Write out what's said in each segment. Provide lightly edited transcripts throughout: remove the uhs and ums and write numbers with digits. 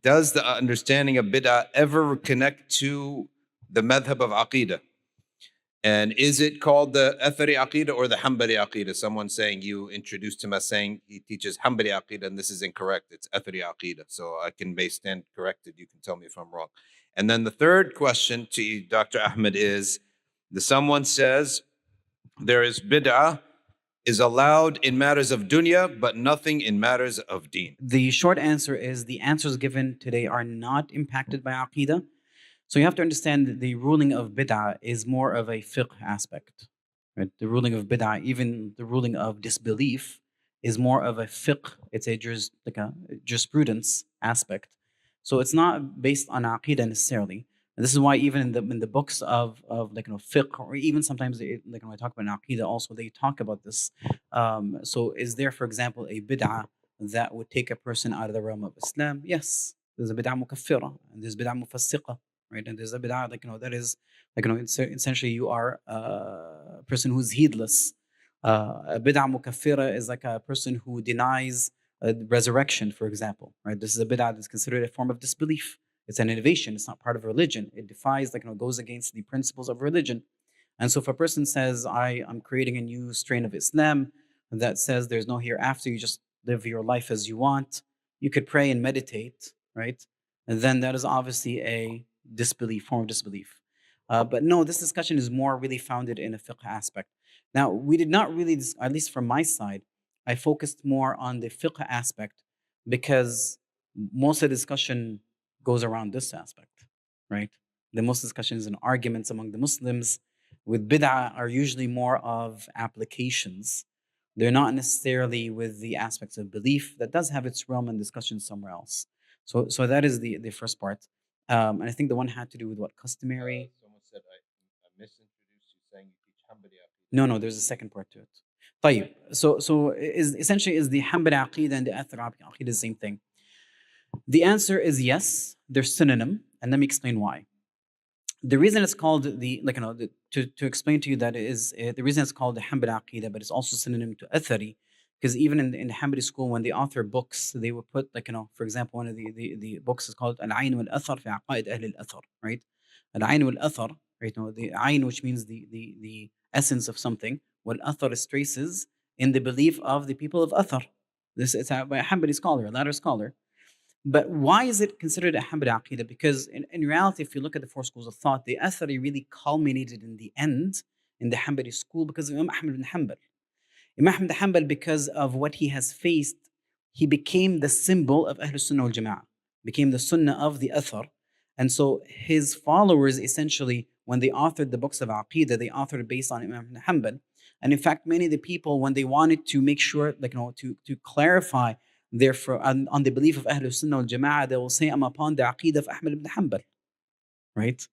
does the understanding of bid'ah ever connect to the madhab of Aqida? And is it called the Athari Aqida or the Hanbali Aqida? Someone saying, you introduced him as saying he teaches Hanbali Aqida, and this is incorrect. It's Athari Aqida. So I can stand corrected. You can tell me if I'm wrong. And then the third question to you, Dr. Ahmed, is someone says there is bid'ah is allowed in matters of dunya, but nothing in matters of deen. The short answer is the answers given today are not impacted by Aqida. So you have to understand that the ruling of bid'ah is more of a fiqh aspect. Right? The ruling of bid'ah, even the ruling of disbelief, is more of a fiqh. It's a jurisprudence aspect. So it's not based on Aqida necessarily. And this is why even in the books of fiqh, or even sometimes when I talk about Aqida also, they talk about this. So is there, for example, a bid'ah that would take a person out of the realm of Islam? Yes. There's a bid'ah mukaffira and there's bid'ah mufassiqa. Right, and there's a bid'ah that is essentially you are a person who's heedless. A bid'ah mukaffira is like a person who denies resurrection, for example. Right, this is a bid'ah that's considered a form of disbelief. It's an innovation. It's not part of religion. It defies goes against the principles of religion. And so if a person says, I'm creating a new strain of Islam that says there's no hereafter, you just live your life as you want, you could pray and meditate, right? And then that is obviously a form of disbelief. But no, this discussion is more really founded in a fiqh aspect. Now, we did not really, at least from my side, I focused more on the fiqh aspect because most of the discussion goes around this aspect, right? The most discussions and arguments among the Muslims with bid'ah are usually more of applications. They're not necessarily with the aspects of belief that does have its realm and discussion somewhere else. So that is the first part. And I think the one had to do with what customary. Someone said I misintroduced you saying you teach Hanbali Aqida. No, there's a second part to it. طيب. So essentially is the Hanbali Aqida and the Athar Aqida the same thing? The answer is yes. They're synonym, and let me explain why. The reason it's called to explain to you that is the reason it's called the Hanbali Aqida, but it's also synonym to Athari, because even in the Hanbali school, when they author books, they would put for example, one of the books is called Al-Ayn wal-Athar fi Aqaid Ahl al-Athar, right? Al-Ayn wal-Athar, right? The Ayn, which means the essence of something, wal-Athar is traces in the belief of the people of Athar. This is by a Hanbali scholar, a latter scholar. But why is it considered a Hanbali Aqida? Because in reality, if you look at the four schools of thought, the Athari really culminated in the end in the Hanbali school because of Imam Ahmed bin Hanbal. Imam Ahmed bin Hanbal, because of what he has faced, he became the symbol of Ahlul Sunnah wal Jama'ah, became the Sunnah of the Athar. And so his followers, essentially, when they authored the books of Aqeedah, they authored it based on Imam bin Hanbal. And in fact, many of the people, when they wanted to make sure, to clarify therefore on the belief of Ahlul Sunnah wal Jama'ah, they will say, I'm upon the Aqeedah of Ahmed ibn Hanbal. Right?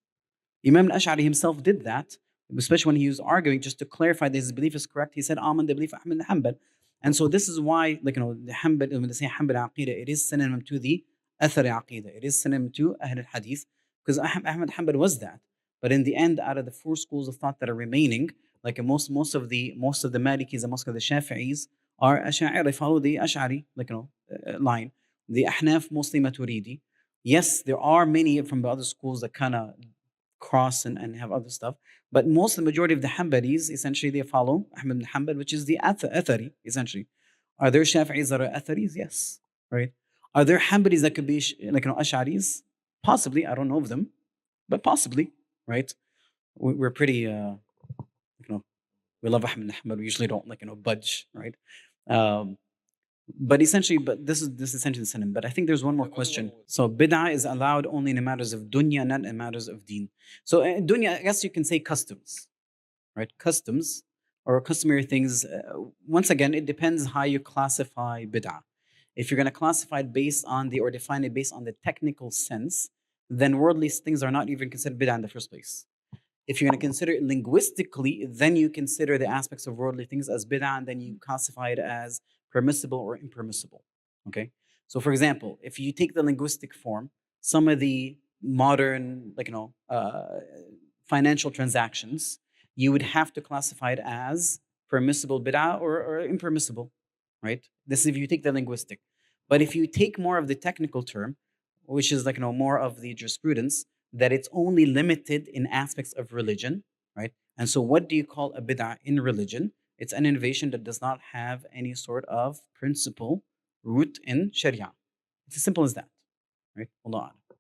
Imam al-Ash'ari himself did that, especially when he was arguing just to clarify that his belief is correct. He said, I'm on the belief of Ahmed ibn Hanbal. And so this is why, the Hanbal, when they say Hanbal Aqeedah, it is synonym to the Athari Aqeedah. It is synonym to Ahl al-Hadith, because Ahmed Hanbal was that. But in the end, out of the four schools of thought that are remaining, most of the Malikis and most of the Shafi'is are Ash'ari. They follow the Ash'ari line. The Ahnaf mostly Maturidi. Yes, there are many from the other schools that kind of cross and have other stuff, but most of the majority of the Hanbalis, essentially, they follow Ahmed bin Hanbal, which is the Athari, essentially. Are there Shafi'is that are Atharis? Yes, right. Are there Hanbalis that could be Ash'aris? Possibly, I don't know of them, but possibly, right? We're pretty, we love Ahmed bin Hanbal. We usually don't budge, right? But this is essentially the synonym. But I think there's one more question. So bid'ah is allowed only in matters of dunya, not in matters of deen. So in dunya, I guess you can say customs, right? Customs or customary things. Once again, it depends how you classify bid'ah. If you're going to classify it or define it based on the technical sense, then worldly things are not even considered bid'ah in the first place. If you're going to consider it linguistically, then you consider the aspects of worldly things as bid'ah, and then you classify it as permissible or impermissible. Okay? So for example, if you take the linguistic form, some of the modern, financial transactions, you would have to classify it as permissible bid'ah or impermissible, right? This is if you take the linguistic. But if you take more of the technical term, which is like more of the jurisprudence, that it's only limited in aspects of religion, right? And so, what do you call a bid'ah in religion? It's an innovation that does not have any sort of principle root in Sharia. It's as simple as that, right? Allah.